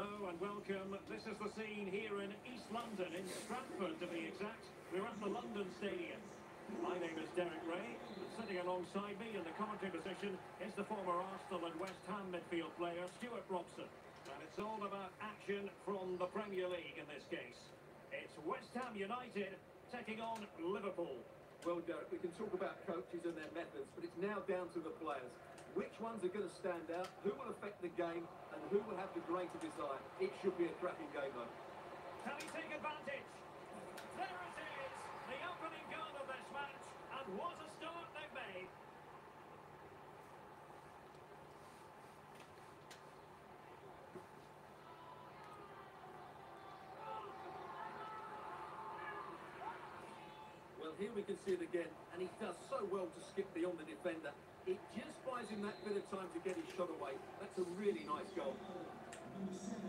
Hello and welcome. This is the scene here in East London, in Stratford to be exact. We're at the London Stadium. My name is Derek Ray, and sitting alongside me in the commentary position is the former Arsenal and West Ham midfield player, Stuart Robson. And it's all about action from the Premier League in this case. It's West Ham United taking on Liverpool. Well, Derek, we can talk about coaches and their methods, but it's now down to the players. Which ones are going to stand out, who will affect the game, and who will have the greater desire? It should be a cracking game, though. Can he take advantage? There it is, the opening goal of this match, and what a start they've made. Well, here we can see it again, and he does so well to skip beyond the defender. It just buys him that bit of time to get his shot away. That's a really nice goal.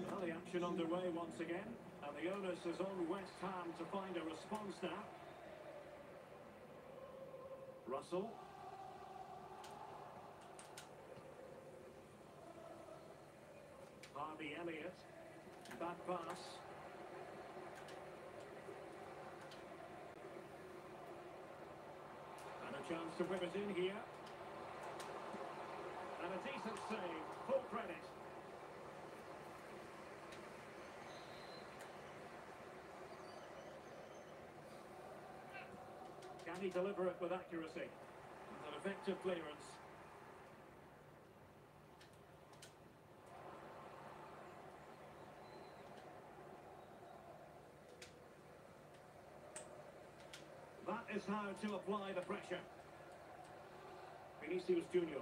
Well, the action underway once again, and the onus is on West Ham to find a response now. Russell. Harvey Elliott. Bad pass. And a chance to whip it in here. And a decent save, full credit. Can he deliver it with accuracy? An effective clearance. That is how to apply the pressure. Vinicius Junior.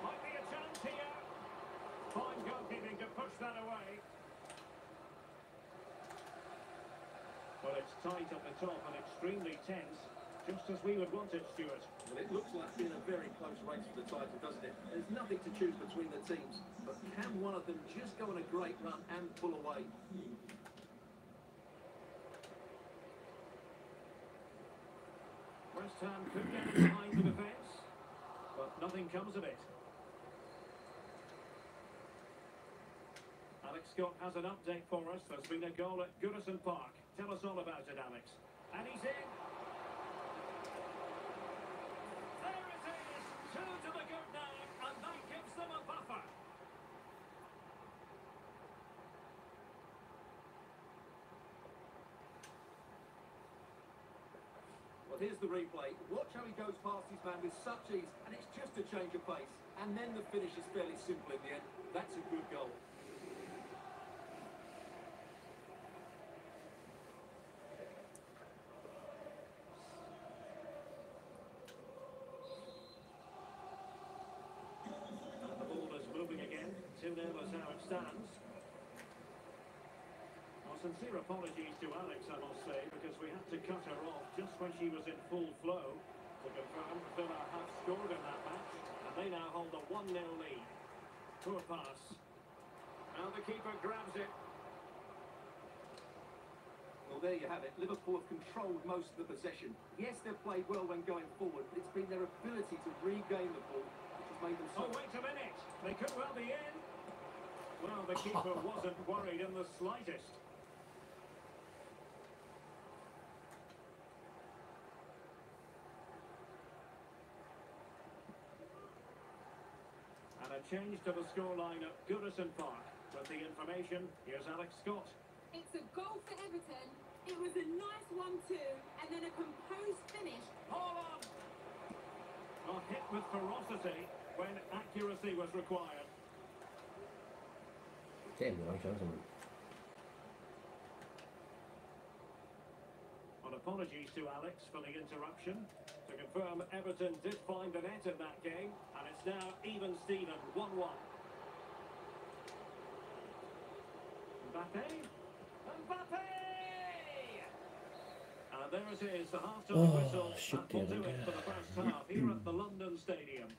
Might be a chance here. Fine goalkeeping to push that away. Well, it's tight at the top and extremely tense, just as we would want it, Stuart. Well, it looks like being a very close race for the title, doesn't it? There's nothing to choose between the teams, but can one of them just go on a great run and pull away? West Ham could get behind the defence, but nothing comes of it. Alex Scott has an update for us. There's been a goal at Goodison Park. Tell us all about it, Alex. And he's in. There it is. Two to the good now, and that gives them a buffer. Well, here's the replay. Watch how he goes past his man with such ease, and it's just a change of pace. And then the finish is fairly simple in the end. That's a good goal. And the ball is moving again. 2-0 is how it stands. Our sincere apologies to Alex, I must say, because we had to cut her off just when she was in full flow. To confirm, Villa have scored in that match, and they now hold a 1-0 lead. Poor pass. Now the keeper grabs it. Well, there you have it. Liverpool have controlled most of the possession. Yes, they've played well when going forward, but it's been their ability to regain the ball which has made them so... Oh, wait a minute. They could well be in. Well, the keeper wasn't worried in the slightest. And a change to the scoreline at Goodison Park. With the information, here's Alex Scott. It's a goal for Everton. It was a nice 1-2 and then a composed finish. Hold on! A hit with ferocity when accuracy was required. Damn, no chance of it. Well, apologies to Alex for the interruption. To confirm, Everton did find the net in that game, and it's now even Steven, 1-1. Mbappe? Mbappe! And there it is, the half-time whistle. That will do it for the first half here at the London Stadium.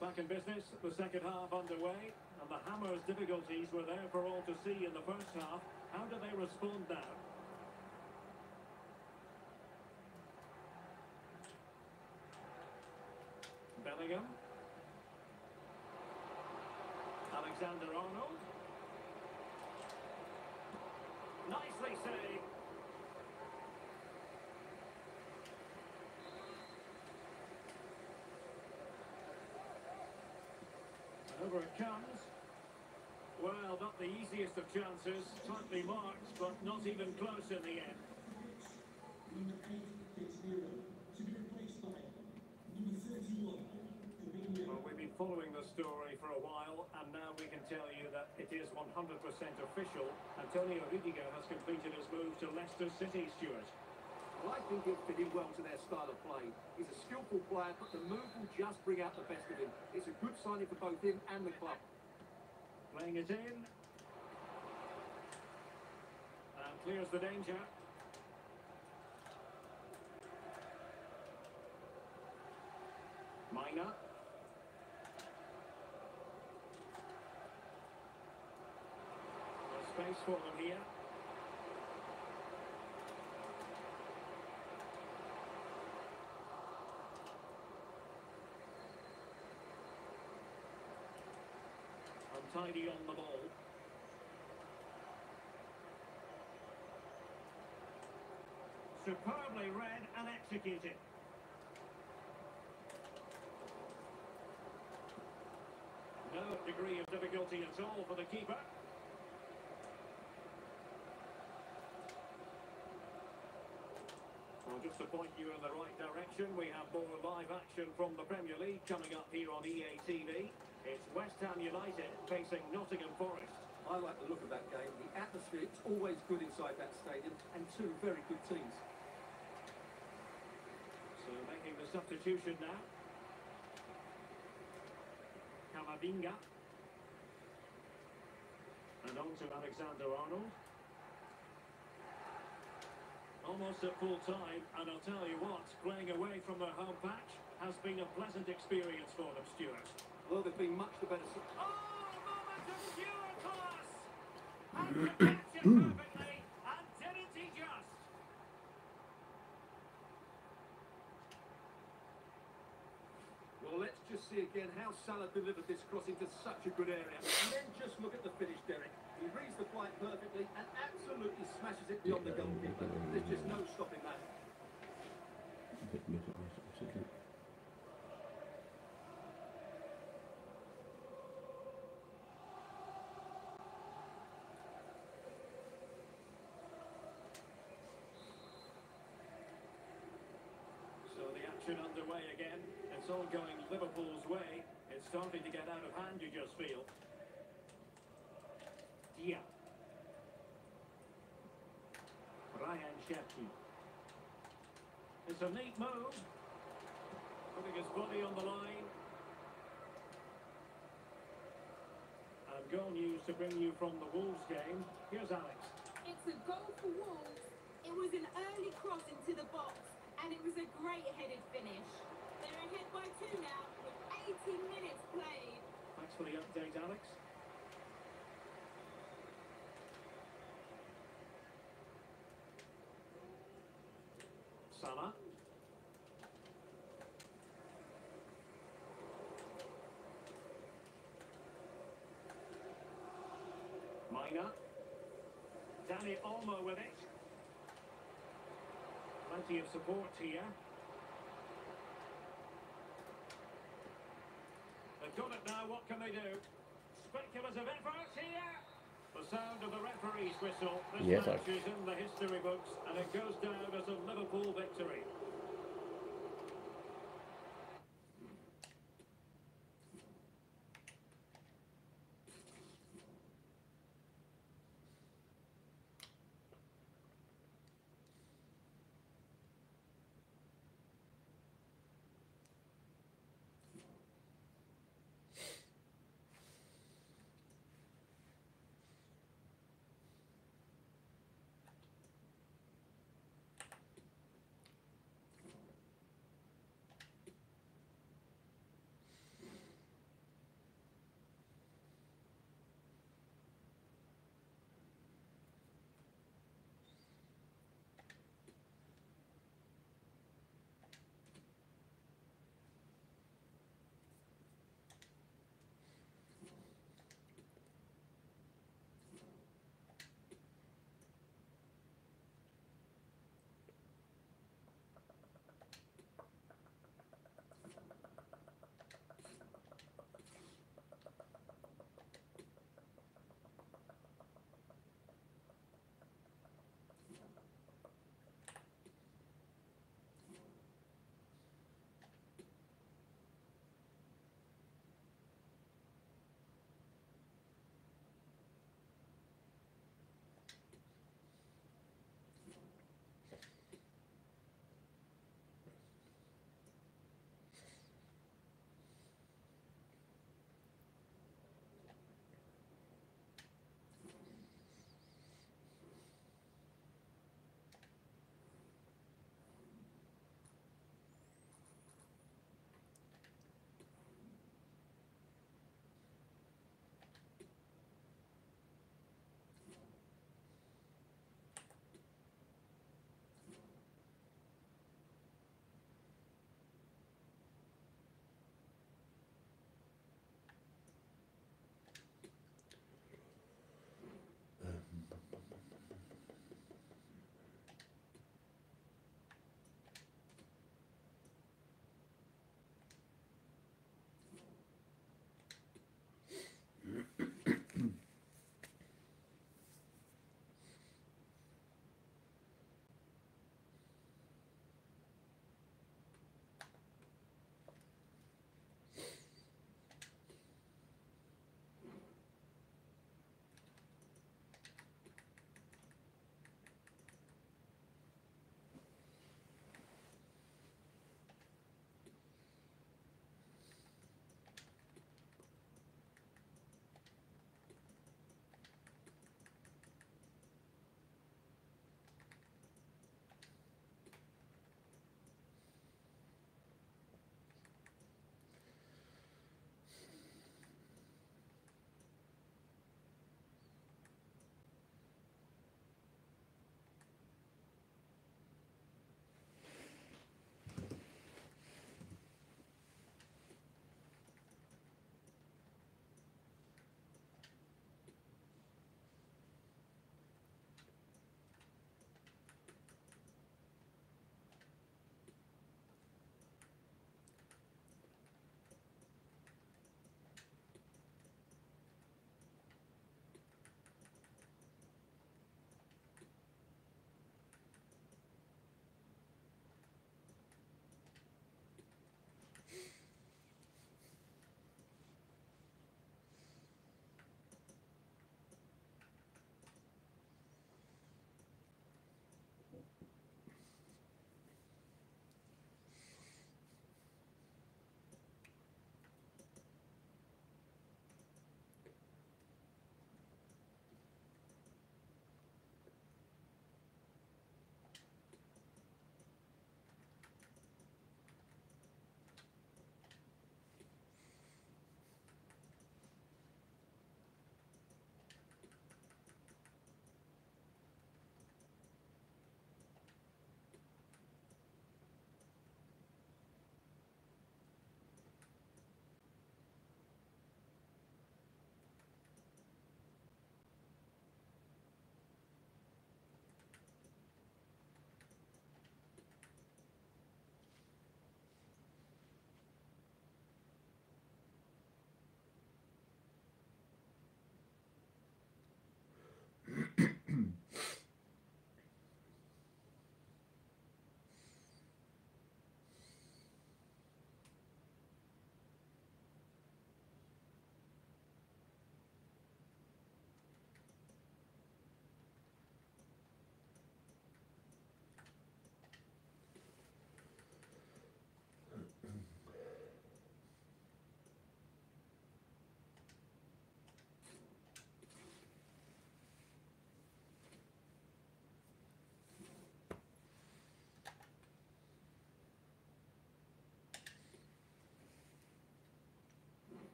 Back in business, the second half underway, and the Hammers' difficulties were there for all to see in the first half. How do they respond now? Bellingham. Alexander-Arnold. Nicely saved. Over it comes. Well, not the easiest of chances. Tightly marked, but not even close in the end. Number 8 gets zero. To be replaced by number 31. Well, we've been following the story for a while, and now we can tell you that it is 100% official. Antonio Rudiger has completed his move to Leicester City, Stuart. Well, I think he'll fit in well to their style of play. He's a skillful player, but the move will just bring out the best of him. It's a good signing for both him and the club. Playing it in. And clears the danger. Minor. There's space for them here. Untidy on the ball. Superbly read and executed. No degree of difficulty at all for the keeper. Well, just to point you in the right direction, we have more live action from the Premier League coming up here on EA TV. It's West Ham United facing Nottingham Forest. I like the look of that game. The atmosphere is always good inside that stadium, and two very good teams. So making the substitution now. Camavinga. And on to Alexander-Arnold. Almost at full time, and I'll tell you what, playing away from their home patch has been a pleasant experience for them, Stuart. Well, they've been much the better. Oh, moment of pure class! And to catch it perfectly, and didn't he just? Well, let's just see again how Salah delivered this cross into such a good area. And then just look at the finish, Derek. He reads the flight perfectly and absolutely smashes it beyond the goalkeeper. There's just no stopping that. So the action underway again. It's all going Liverpool's way. It's starting to get out of hand, you just feel. Dia. Ryan Cherki. It's a neat move. Putting his body on the line. And goal news to bring you from the Wolves game. Here's Alex. It's a goal for Wolves. It was an early cross into the box, and it was a great headed finish. They're ahead by 2 now, with 80 minutes played. Thanks for the update, Alex. Salah. Minor. Danny Olmo with it. Plenty of support here. They've got it now, what can they do? Speculative effort here. The sound of the referee's whistle. This match is in the history books, and it goes down as a Liverpool victory.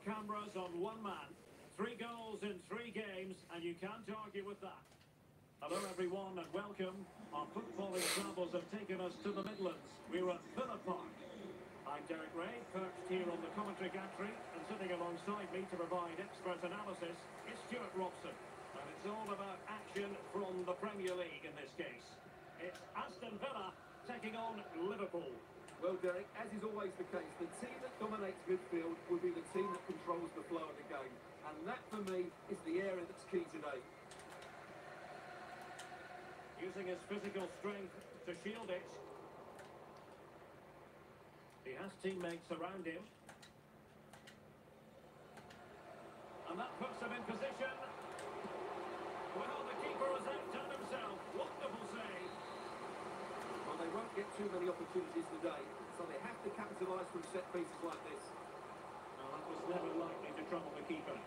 cameras on one man. 3 goals in 3 games, and you can't argue with that. Hello everyone and welcome. Our footballing travels have taken us to the Midlands. We're at Villa Park. I'm Derek Ray, perched here on the commentary gantry, and sitting alongside me to provide expert analysis is Stuart Robson. And it's all about action from the Premier League in this case. It's Aston Villa taking on Liverpool. Well, Derek, as is always the case, the team that dominates midfield will be the team that controls the flow of the game. And that, for me, is the area that's key today. Using his physical strength to shield it. He has teammates around him. And that puts him in position. Well, the keeper has outdone himself. Wonderful save. Well, they won't get too many opportunities today, so they have to capitalise from set pieces like this. Well, that was never likely to trouble the keeper.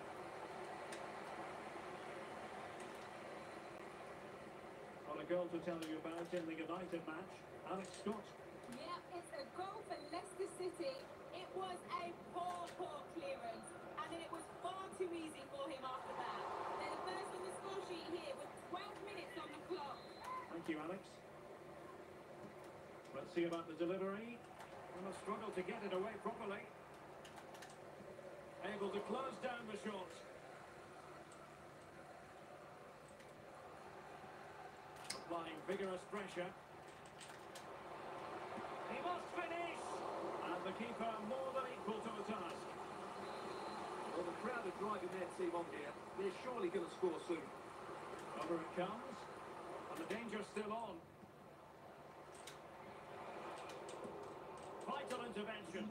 Well, a goal to tell you about in the United match. Alex Scott. Yeah, it's a goal for Leicester City. It was a poor clearance, and then it was far too easy for him after that. They're the first on the score sheet here with 12 minutes on the clock. Thank you, Alex. Let's see about the delivery. And a struggle to get it away properly. Able to close down the shot. Applying vigorous pressure. He must finish! And the keeper more than equal to the task. Well, the crowd are driving their team on here. They're surely going to score soon. Over it comes. And the danger's still on. Vital intervention.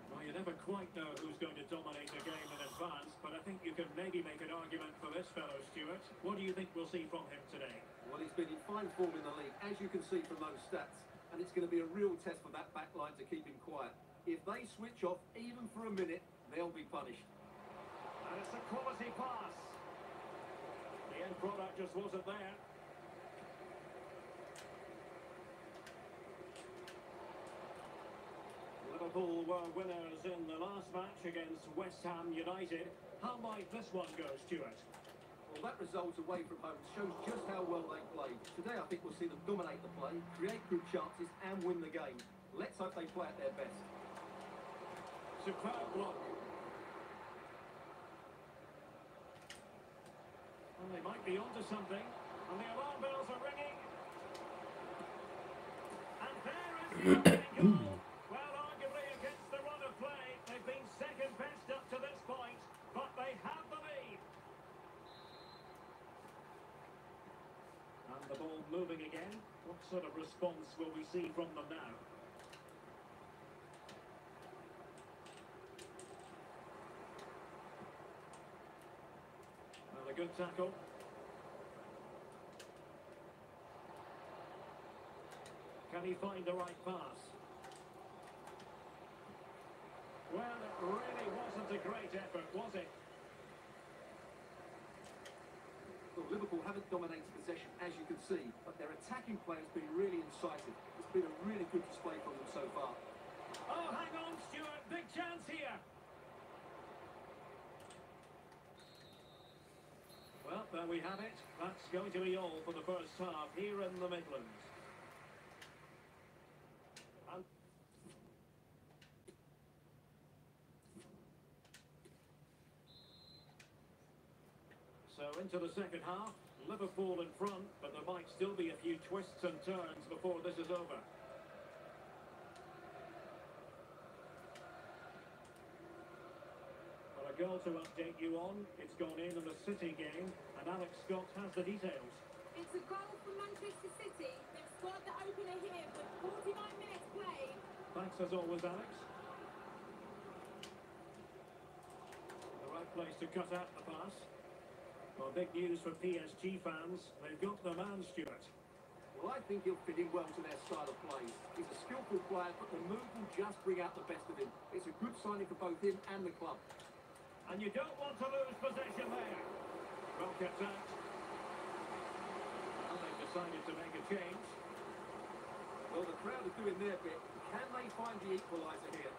Well, you never quite know who's going to dominate the game in advance, but I think you can maybe make an argument for this fellow, Stuart. What do you think we'll see from him today? Well, he's been in fine form in the league, as you can see from those stats. And it's going to be a real test for that back line to keep him quiet. If they switch off, even for a minute, they'll be punished. And it's a quality pass. The end product just wasn't there. Liverpool were winners in the last match against West Ham United. How might this one go, Stuart? Well, that result away from home shows just how well they played. Today, I think we'll see them dominate the play, create good chances, and win the game. Let's hope they play at their best. Superb block. Well, they might be onto something, and the alarm bells are ringing. And there is the opening goal. Well, arguably against the run of play, they've been second best up to this point, but they have the lead. And the ball moving again. What sort of response will we see from them now? Well, a good tackle. Can he find the right pass? Well, it really wasn't a great effort, was it? Well, Liverpool haven't dominated possession, as you can see, but their attacking play has been really incisive. It's been a really good display from them so far. Oh, hang on, Stuart. Big chance here. Well, there we have it. That's going to be all for the first half here in the Midlands. And so into the second half, Liverpool in front, but there might still be a few twists and turns before this is over. Well, a goal to update you on. It's gone in the City game, and Alex Scott has the details. It's a goal for Manchester City. They've scored the opener here with 49 minutes played. Thanks as always, Alex. The right place to cut out the pass. Well, big news for PSG fans. They've got the man, Stuart. Well, I think he'll fit in well to their style of play. He's a skillful player, but the move will just bring out the best of him. It's a good signing for both him and the club. And you don't want to lose possession there. Well kept out. Well, they've decided to make a change. Well, the crowd are doing their bit. Can they find the equaliser here?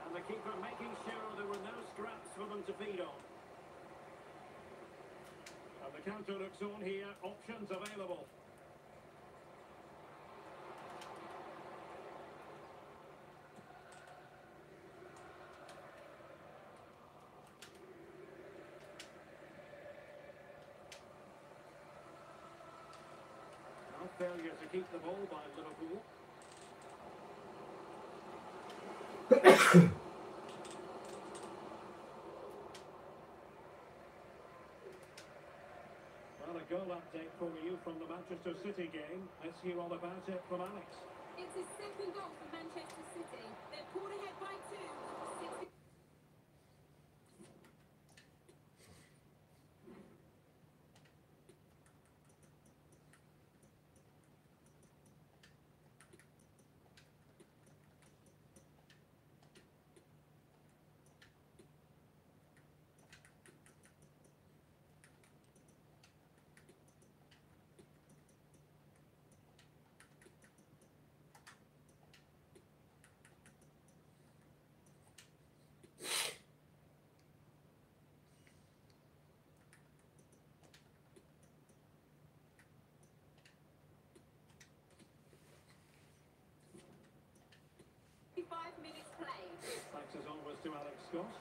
And the keeper making sure there were no scraps for them to feed on. And the counter looks on here, options available. Now failure to keep the ball by Liverpool. Well, a goal update for you from the Manchester City game. Let's hear all about it from Alex. It's a second goal for Manchester City. They're pulled ahead by 2 with 60. 5 minutes played. Thanks as always to Alex Scott.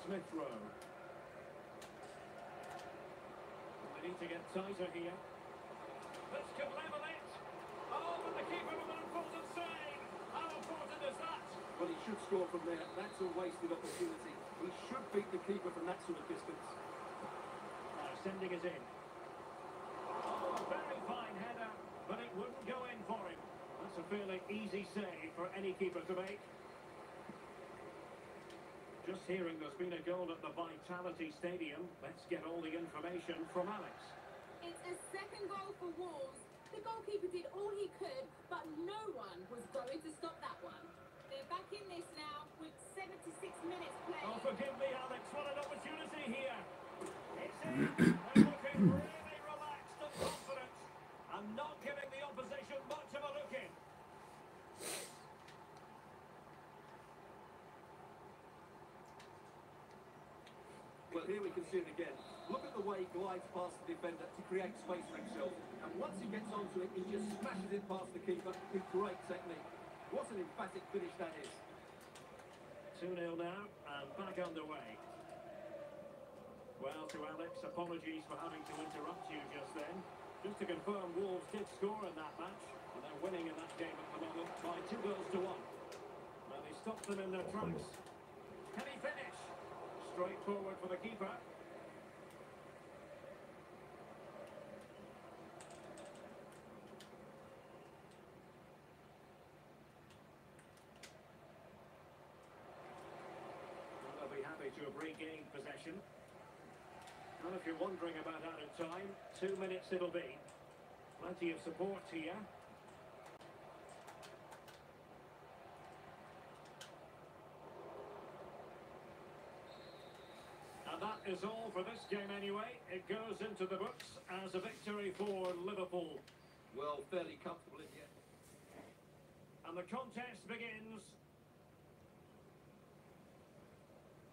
Smith Rowe. They need to get tighter here. This could level it. Oh, but the keeper with an important save. How important is that? Well, he should score from there. That's a wasted opportunity. He should beat the keeper from that sort of distance. Now sending it in. Oh, a very fine header, but it wouldn't go in for him. That's a fairly easy save for any keeper to make. Just hearing there's been a goal at the Vitality Stadium. Let's get all the information from Alex. It's a second goal for Wolves. The goalkeeper did all he could, but no one was going to stop that one. They're back in this now with 76 minutes played. Oh, forgive me, Alex. What an opportunity here. It's in. They're looking really relaxed and confident. And not giving the opposition much of a look in. Well, here we can see it again. Look at the way he glides past the defender to create space for himself. And once he gets onto it, he just smashes it past the keeper with great technique. What an emphatic finish that is. 2-0 now, and back underway. Well, to Alex, apologies for having to interrupt you just then. Just to confirm, Wolves did score in that match, and they're winning in that game at the moment by 2-1. Well, he stopped them in their tracks. Can he finish? Straight forward for the keeper. Well, they'll be happy to have regained possession. Well, if you're wondering about out of time, 2 minutes it'll be. Plenty of support here. And that is all for this game anyway. It goes into the books as a victory for Liverpool. Well, fairly comfortable in the end. And the contest begins